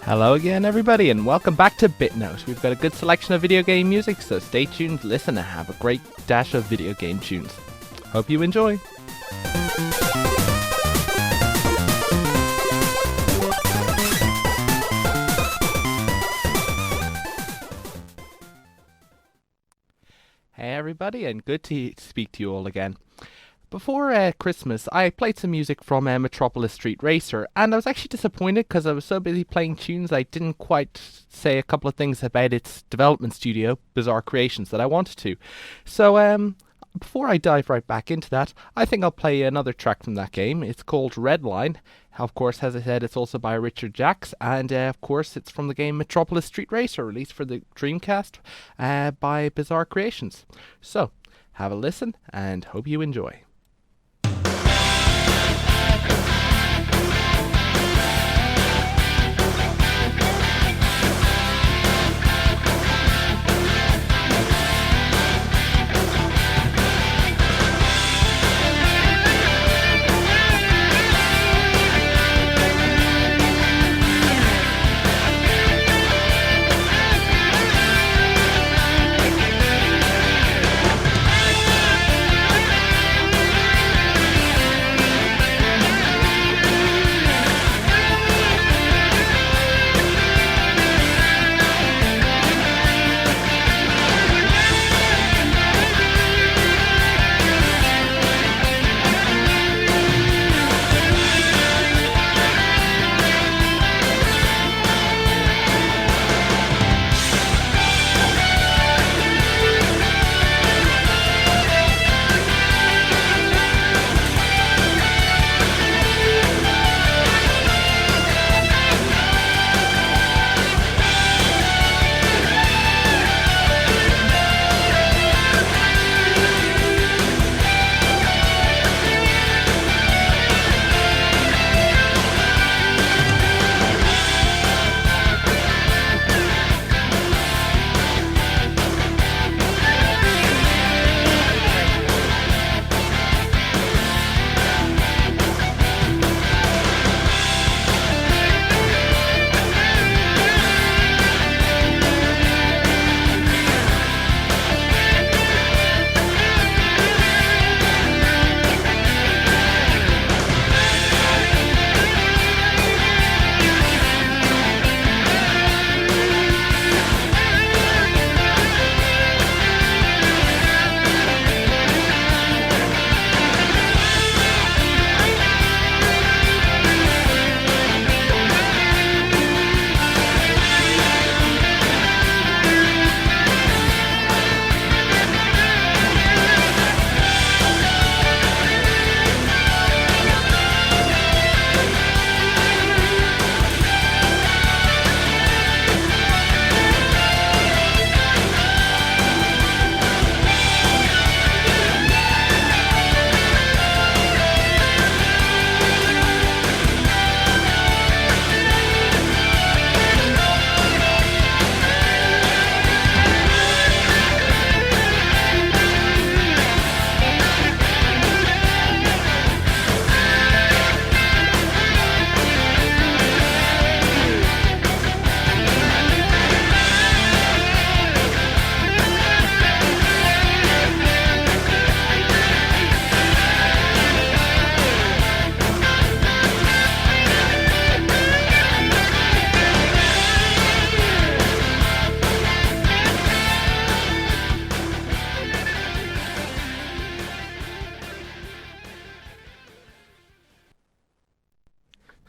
Hello again, everybody, and welcome back to BitNote. We've got a good selection of video game music, so stay tuned, listen, and have a great dash of video game tunes. Hope you enjoy. Hey everybody, and good to speak to you all again. Before Christmas, I played some music from Metropolis Street Racer, and I was actually disappointed because I was so busy playing tunes I didn't quite say a couple of things about its development studio, Bizarre Creations, that I wanted to. So before I dive right back into that, I think I'll play another track from that game. It's called Redline. Of course, as I said, it's also by Richard Jacques, and of course it's from the game Metropolis Street Racer, released for the Dreamcast by Bizarre Creations. So, have a listen, and hope you enjoy.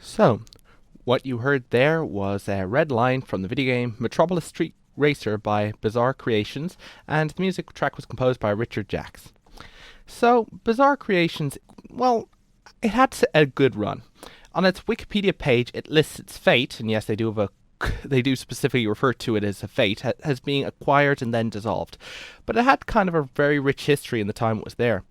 So, what you heard there was a Redline from the video game Metropolis Street Racer by Bizarre Creations, and the music track was composed by Richard Jacques. So, Bizarre Creations, well, it had a good run. On its Wikipedia page, it lists its fate, and yes, they do specifically refer to it as a fate, as being acquired and then dissolved. But it had kind of a very rich history in the time it was there.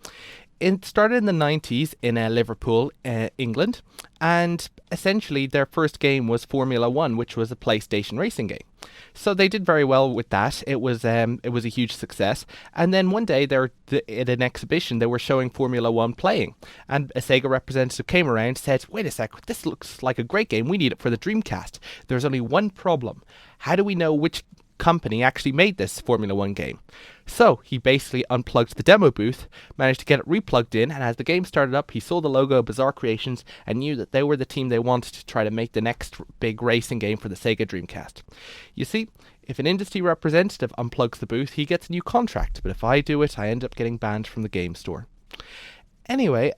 It started in the 90s in Liverpool, England, and essentially their first game was Formula 1, which was a PlayStation racing game. So they did very well with that. It was a huge success. And then one day at an exhibition they were showing Formula One playing, and a Sega representative came around, said, "Wait a sec, this looks like a great game. We need it for the Dreamcast. There's only one problem. How do we know which company actually made this Formula One game?" So he basically unplugged the demo booth, managed to get it replugged in, and as the game started up, he saw the logo of Bizarre Creations and knew that they were the team they wanted to try to make the next big racing game for the Sega Dreamcast. You see, if an industry representative unplugs the booth, he gets a new contract, but if I do it, I end up getting banned from the game store. Anyway,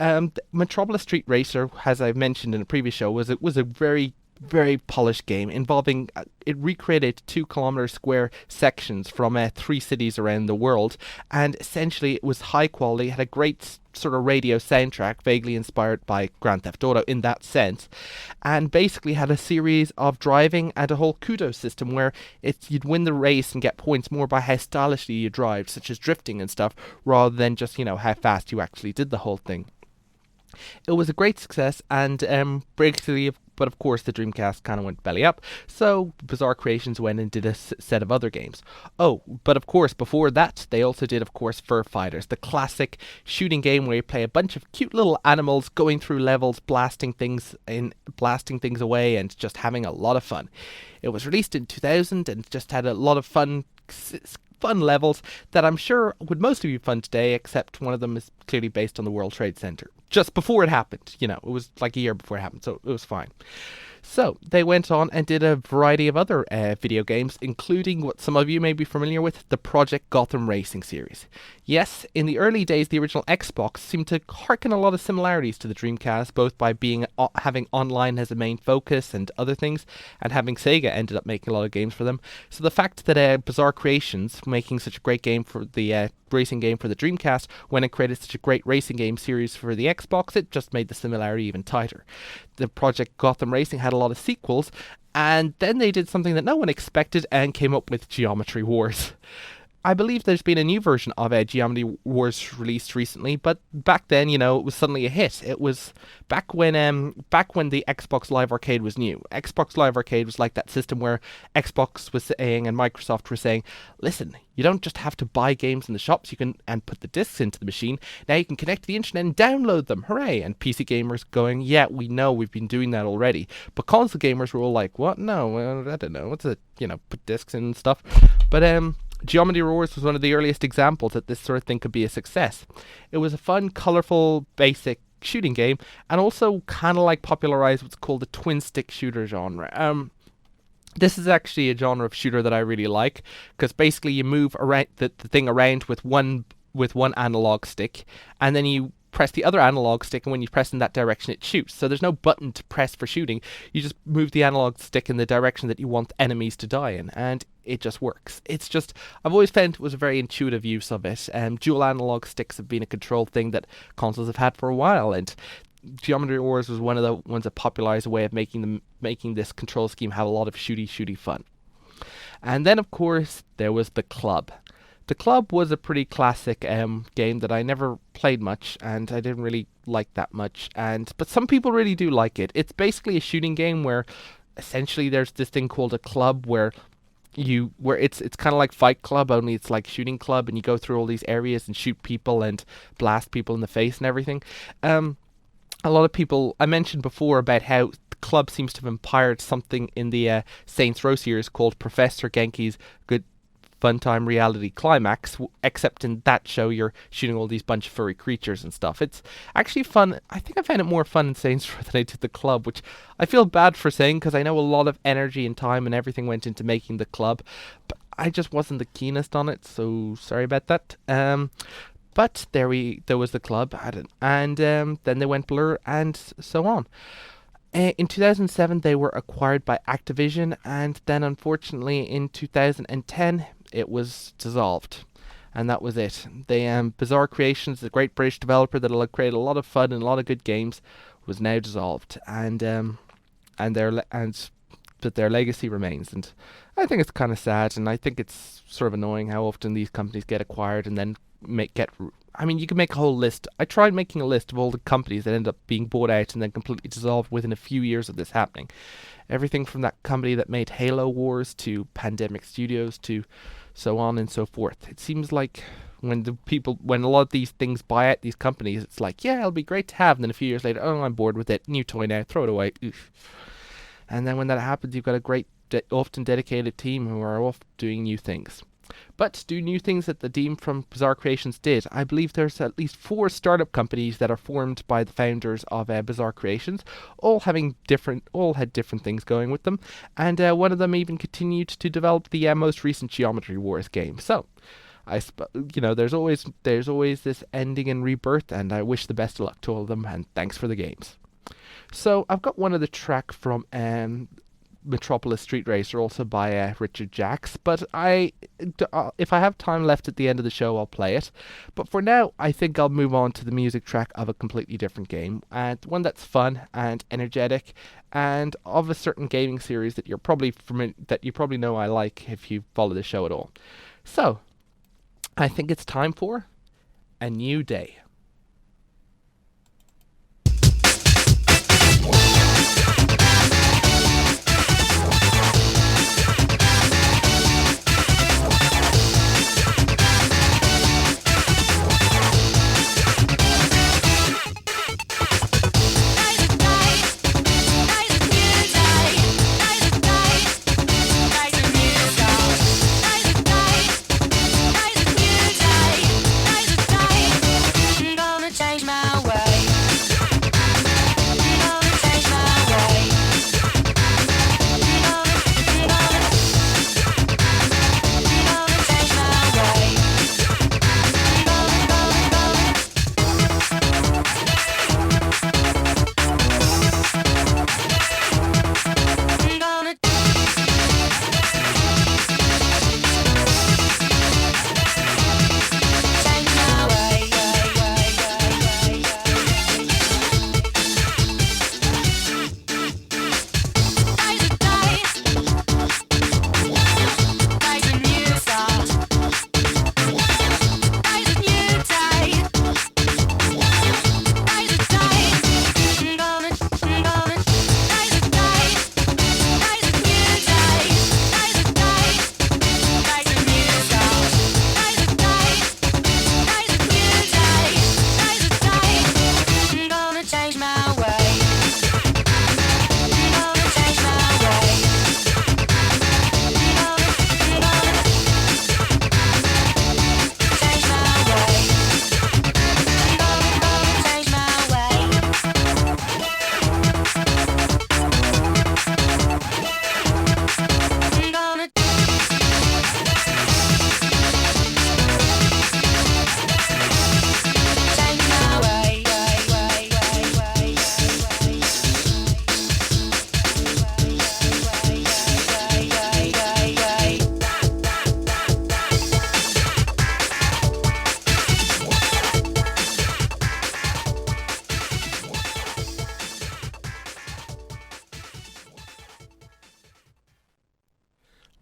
Metropolis Street Racer, as I've mentioned in a previous show, was a very polished game involving it recreated 2 kilometer square sections from 3 cities around the world, and essentially it was high quality, had a great sort of radio soundtrack vaguely inspired by Grand Theft Auto in that sense, and basically had a series of driving and a whole kudo system where you'd win the race and get points more by how stylishly you drive, such as drifting and stuff, rather than just how fast you actually did the whole thing. It was a great success, and basically, but of course the Dreamcast kind of went belly up, so Bizarre Creations went and did a set of other games. Oh, but of course before that they also did, of course, Fur Fighters, the classic shooting game where you play a bunch of cute little animals going through levels, blasting things away, and just having a lot of fun. It was released in 2000 and just had a lot of fun levels that I'm sure would mostly be fun today, except one of them is clearly based on the World Trade Center. Just before it happened, it was like a year before it happened, so it was fine. So they went on and did a variety of other video games, including what some of you may be familiar with, the Project Gotham Racing series. Yes, in the early days, the original Xbox seemed to harken a lot of similarities to the Dreamcast, both by having online as a main focus and other things, and having Sega ended up making a lot of games for them. So the fact that Bizarre Creations, making such a great game for the racing game for the Dreamcast, when it created such a great racing game series for the Xbox, it just made the similarity even tighter. The Project Gotham Racing had a lot of sequels, and then they did something that no one expected and came up with Geometry Wars. I believe there's been a new version of Geometry Wars released recently, but back then, it was suddenly a hit. It was back when the Xbox Live Arcade was new. Xbox Live Arcade was like that system where Xbox was saying and Microsoft were saying, listen, you don't just have to buy games in the shops, you can and put the discs into the machine. Now you can connect to the internet and download them. Hooray! And PC gamers going, yeah, we know, we've been doing that already. But console gamers were all like, what? No, I don't know. What's it? Put discs in and stuff. But Geometry Wars was one of the earliest examples that this sort of thing could be a success. It was a fun, colourful, basic shooting game, and also kind of like popularized what's called the twin-stick shooter genre. This is actually a genre of shooter that I really like, because basically you move around the thing around with one analog stick, and then you press the other analog stick, and when you press in that direction it shoots. So there's no button to press for shooting. You just move the analog stick in the direction that you want enemies to die in, and it just works. I've always found it was a very intuitive use of it. Dual analog sticks have been a control thing that consoles have had for a while, and Geometry Wars was one of the ones that popularized a way of making this control scheme have a lot of shooty fun. And then of course there was The Club. The Club was a pretty classic game that I never played much, and I didn't really like that much. But some people really do like it. It's basically a shooting game where essentially there's this thing called a club where it's kind of like Fight Club, only it's like Shooting Club, and you go through all these areas and shoot people and blast people in the face and everything. A lot of people, I mentioned before about how the club seems to have inspired something in the Saints Row series called Professor Genki's Good Funtime Reality Climax, except in that show you're shooting all these bunch of furry creatures and stuff. It's actually fun. I think I found it more fun in Saints Row than I did The Club, which I feel bad for saying because I know a lot of energy and time and everything went into making The Club, but I just wasn't the keenest on it, so sorry about that. But there was The Club, and then they went Blur and so on. In 2007, they were acquired by Activision, and then unfortunately in 2010, it was dissolved. And that was it. Bizarre Creations, the great British developer that will create a lot of fun and a lot of good games, was now dissolved, but their legacy remains. And I think it's kind of sad, and I think it's sort of annoying how often these companies get acquired and then you can make a whole list. I tried making a list of all the companies that end up being bought out and then completely dissolved within a few years of this happening. Everything from that company that made Halo Wars to Pandemic Studios to so on and so forth. It seems like when a lot of these things buy out these companies, it's like, yeah, it'll be great to have. And then a few years later, oh, I'm bored with it. New toy now, throw it away. Oof. And then when that happens, you've got a great, often dedicated team who are off doing new things. But to do new things that the team from Bizarre Creations did, I believe there's at least 4 startup companies that are formed by the founders of Bizarre Creations, all had different things going with them, and one of them even continued to develop the most recent Geometry Wars game. So, there's always this ending and rebirth, and I wish the best of luck to all of them, and thanks for the games. So I've got one of the track from Metropolis Street Racer, also by Richard Jacques, but if I have time left at the end of the show, I'll play it. But for now, I think I'll move on to the music track of a completely different game, and one that's fun and energetic, and of a certain gaming series that you probably know I like if you follow the show at all. So, I think it's time for A New Day.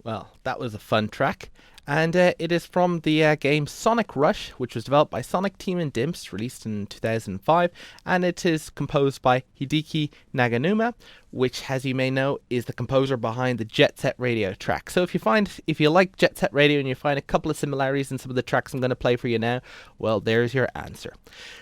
Well, that was a fun track, and it is from the game Sonic Rush, which was developed by Sonic Team and Dimps, released in 2005, and it is composed by Hideki Naganuma, which, as you may know, is the composer behind the Jet Set Radio track. So if you like Jet Set Radio and you find a couple of similarities in some of the tracks I'm going to play for you now, well, there's your answer.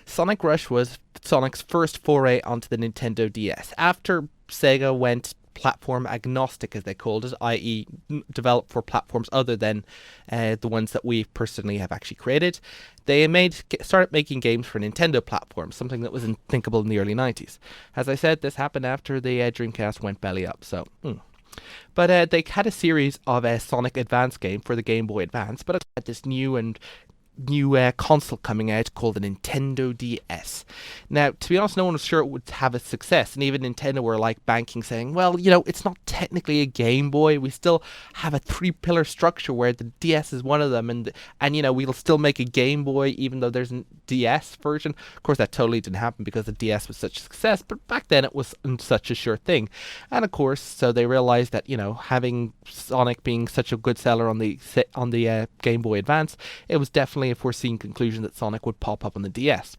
Sonic Rush was Sonic's first foray onto the Nintendo DS, after Sega went platform agnostic, as they called it, i.e. developed for platforms other than the ones that we personally have actually created. They started making games for Nintendo platforms, something that was unthinkable in the early 90s. As I said, this happened after the Dreamcast went belly up, so... But they had a series of a Sonic Advance game for the Game Boy Advance, but it had this new console coming out called the Nintendo DS. Now, to be honest, no one was sure it would have a success, and even Nintendo were like banking, saying, well, it's not technically a Game Boy. We still have a 3-pillar structure where the DS is one of them, and we'll still make a Game Boy, even though DS version. Of course, that totally didn't happen because the DS was such a success, but back then it was such a sure thing. And of course, so they realized that, having Sonic being such a good seller on the Game Boy Advance, it was definitely a foreseen conclusion that Sonic would pop up on the DS.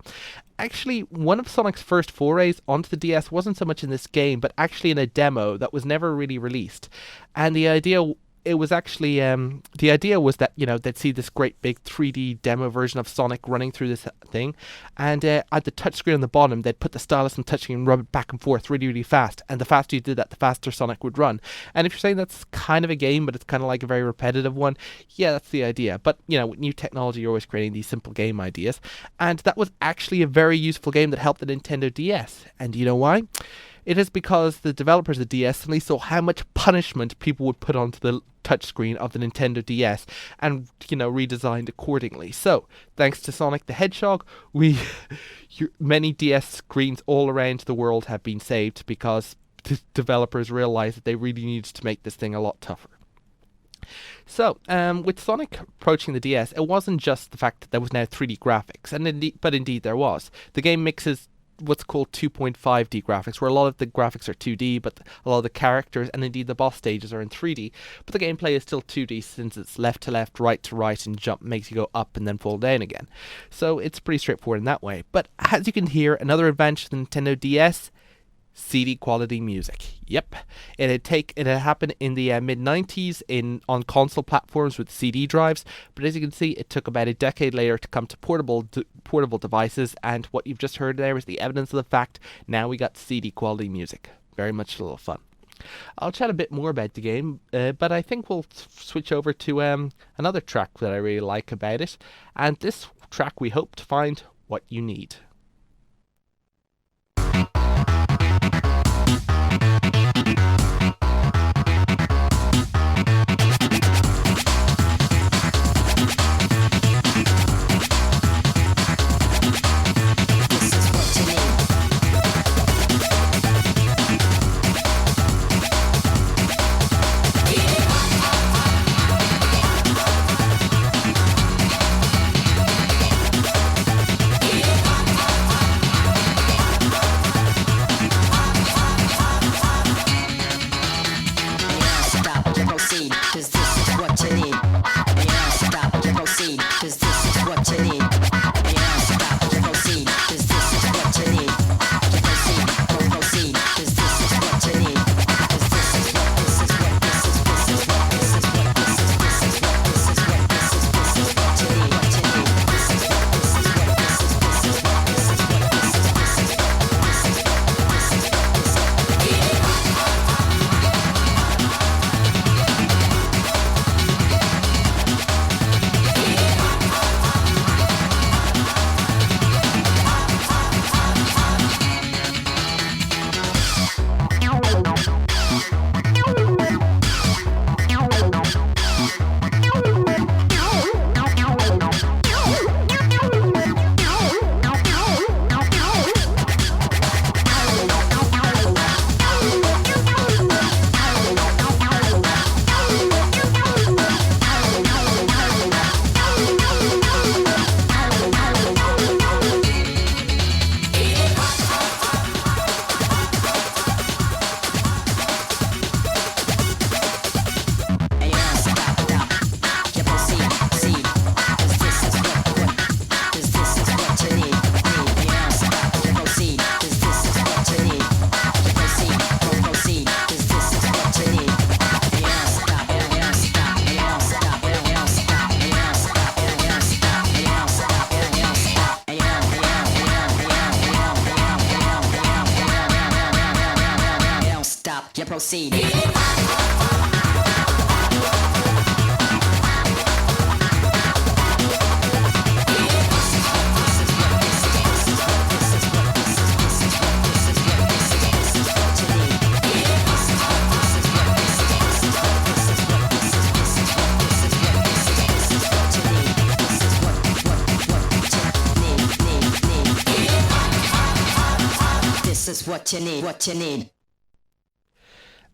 Actually, one of Sonic's first forays onto the DS wasn't so much in this game, but actually in a demo that was never really released. And the idea was that they'd see this great big 3D demo version of Sonic running through this thing, and at the touchscreen on the bottom they'd put the stylus and touchscreen and rub it back and forth really, really fast, and the faster you did that, the faster Sonic would run. And if you're saying that's kind of a game but it's kind of like a very repetitive one, yeah, that's the idea. But with new technology you're always creating these simple game ideas, and that was actually a very useful game that helped the Nintendo DS. And you know why? It is because the developers of the DS suddenly saw how much punishment people would put onto the touchscreen of the Nintendo DS and, redesigned accordingly. So, thanks to Sonic the Hedgehog, many DS screens all around the world have been saved because the developers realized that they really needed to make this thing a lot tougher. So, with Sonic approaching the DS, it wasn't just the fact that there was now 3D graphics, but indeed there was. The game mixes what's called 2.5D graphics, where a lot of the graphics are 2D, but a lot of the characters and indeed the boss stages are in 3D. But the gameplay is still 2D since it's left to left, right to right, and jump makes you go up and then fall down again. So it's pretty straightforward in that way. But as you can hear, another advantage of the Nintendo DS, CD quality music. Yep, it had happened in the mid-90s on console platforms with CD drives, but as you can see, it took about a decade later to come to portable devices, and what you've just heard there is the evidence of the fact now we got CD quality music. Very much a little fun. I'll chat a bit more about the game, but I think we'll switch over to another track that I really like about it, and this track we hope to find what you need. Proceed. This is what you need, what you need.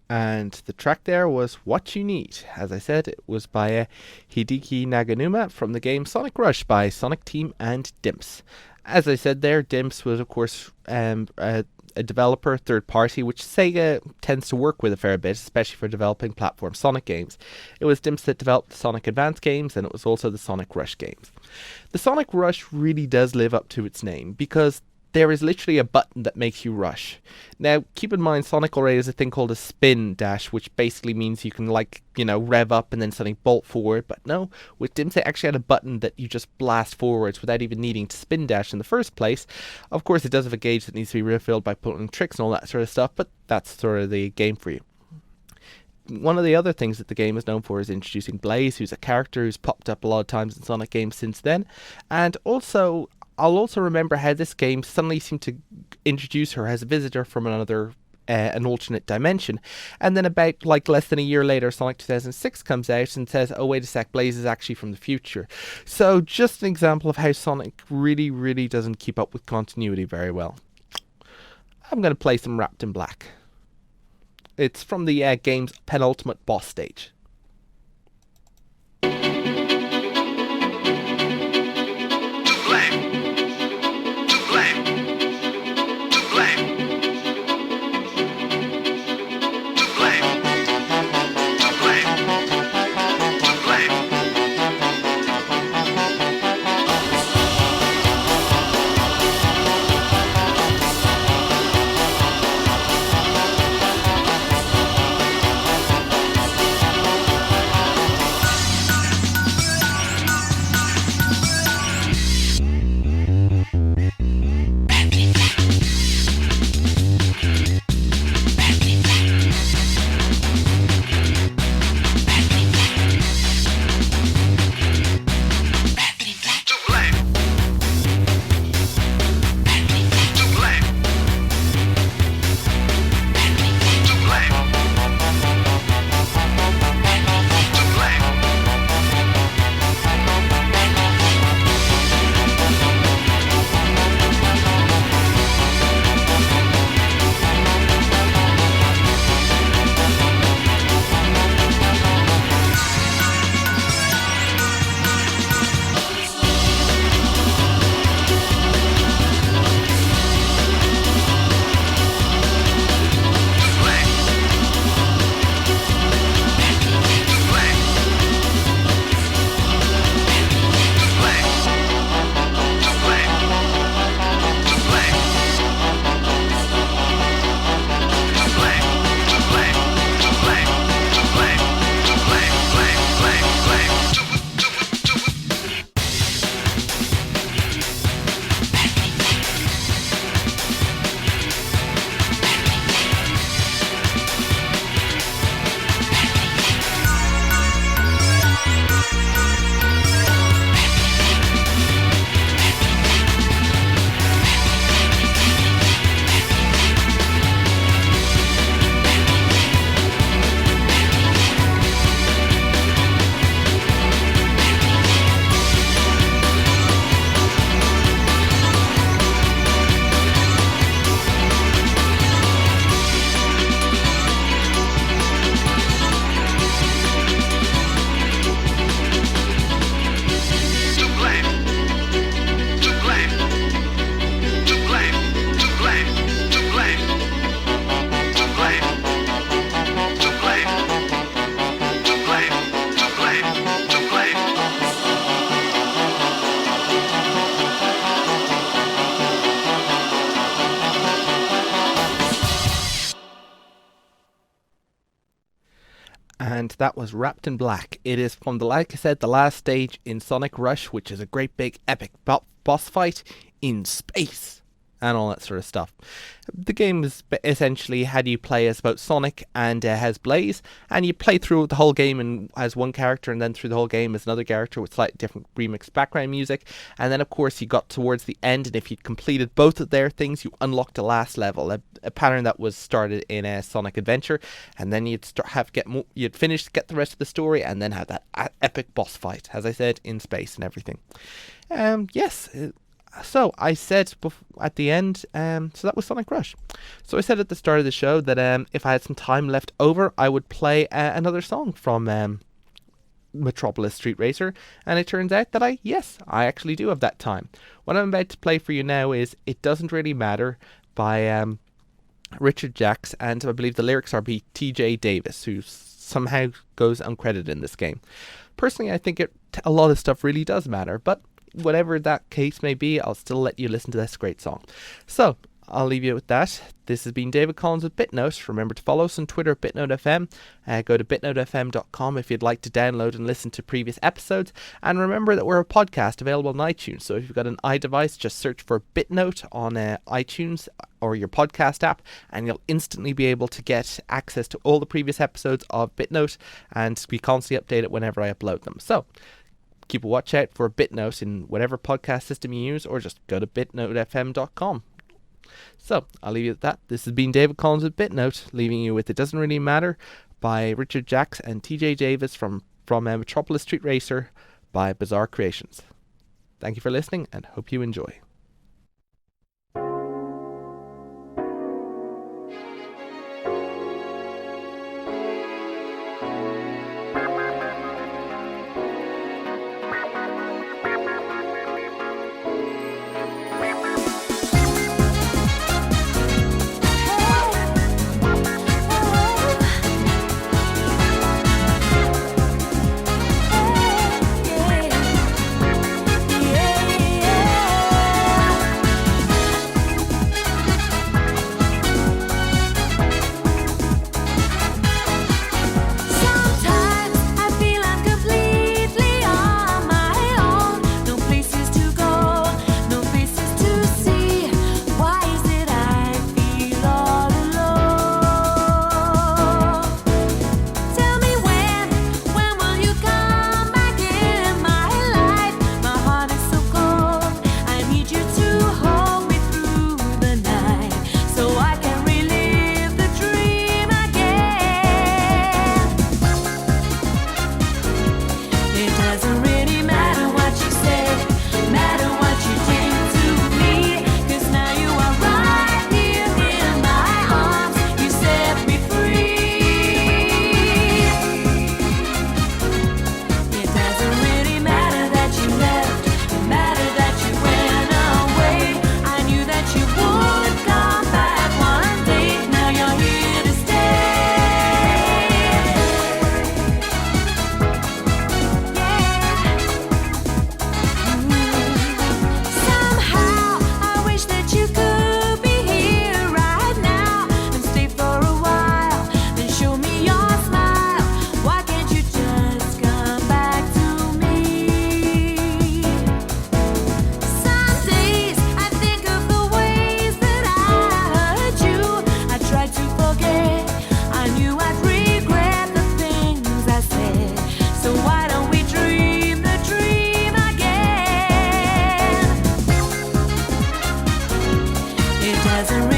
And the track there was What You Need. As I said, it was by Hideki Naganuma from the game Sonic Rush by Sonic Team and Dimps. As I said there, Dimps was, of course, a developer, third party, which Sega tends to work with a fair bit, especially for developing platform Sonic games. It was Dimps that developed the Sonic Advance games, and it was also the Sonic Rush games. The Sonic Rush really does live up to its name, because there is literally a button that makes you rush. Now, keep in mind, Sonic already has a thing called a spin dash, which basically means you can, rev up and then suddenly bolt forward. But no, with Dimps, they actually had a button that you just blast forwards without even needing to spin dash in the first place. Of course, it does have a gauge that needs to be refilled by pulling tricks and all that sort of stuff, but that's sort of the game for you. One of the other things that the game is known for is introducing Blaze, who's a character who's popped up a lot of times in Sonic games since then, and also I'll also remember how this game suddenly seemed to introduce her as a visitor from an alternate dimension. And then about less than a year later, Sonic 2006 comes out and says, oh, wait a sec, Blaze is actually from the future. So just an example of how Sonic really, really doesn't keep up with continuity very well. I'm going to play some Wrapped in Black. It's from the game's penultimate boss stage. And that was Wrapped in Black. It is from like I said, the last stage in Sonic Rush, which is a great big epic boss fight in space and all that sort of stuff. The game is essentially how do you play as both Sonic and has Blaze, and you play through the whole game as one character, and then through the whole game as another character with slightly different remixed background music. And then of course you got towards the end, and if you'd completed both of their things, you unlocked the last level, a pattern that was started in Sonic Adventure, and then you'd you'd finish, get the rest of the story, and then have that epic boss fight, as I said, in space and everything. Yes. So I said at the end, so that was Sonic Rush. So I said at the start of the show that if I had some time left over, I would play another song from Metropolis Street Racer, and it turns out that I actually do have that time. What I'm about to play for you now is It Doesn't Really Matter by Richard Jacques, and I believe the lyrics are by TJ Davis, who somehow goes uncredited in this game. Personally, I think a lot of stuff really does matter, but whatever that case may be, I'll still let you listen to this great song. So, I'll leave you with that. This has been David Collins with BitNote. Remember to follow us on Twitter at BitNoteFM. Go to BitNoteFM.com if you'd like to download and listen to previous episodes. And remember that we're a podcast available on iTunes. So if you've got an iDevice, just search for BitNote on iTunes or your podcast app, and you'll instantly be able to get access to all the previous episodes of BitNote and be constantly updated whenever I upload them. So keep a watch out for BitNote in whatever podcast system you use, or just go to BitNoteFM.com. So, I'll leave you with that. This has been David Collins with BitNote, leaving you with It Doesn't Really Matter by Richard Jacques and TJ Davis from Metropolis Street Racer by Bizarre Creations. Thank you for listening, and hope you enjoy. Doesn't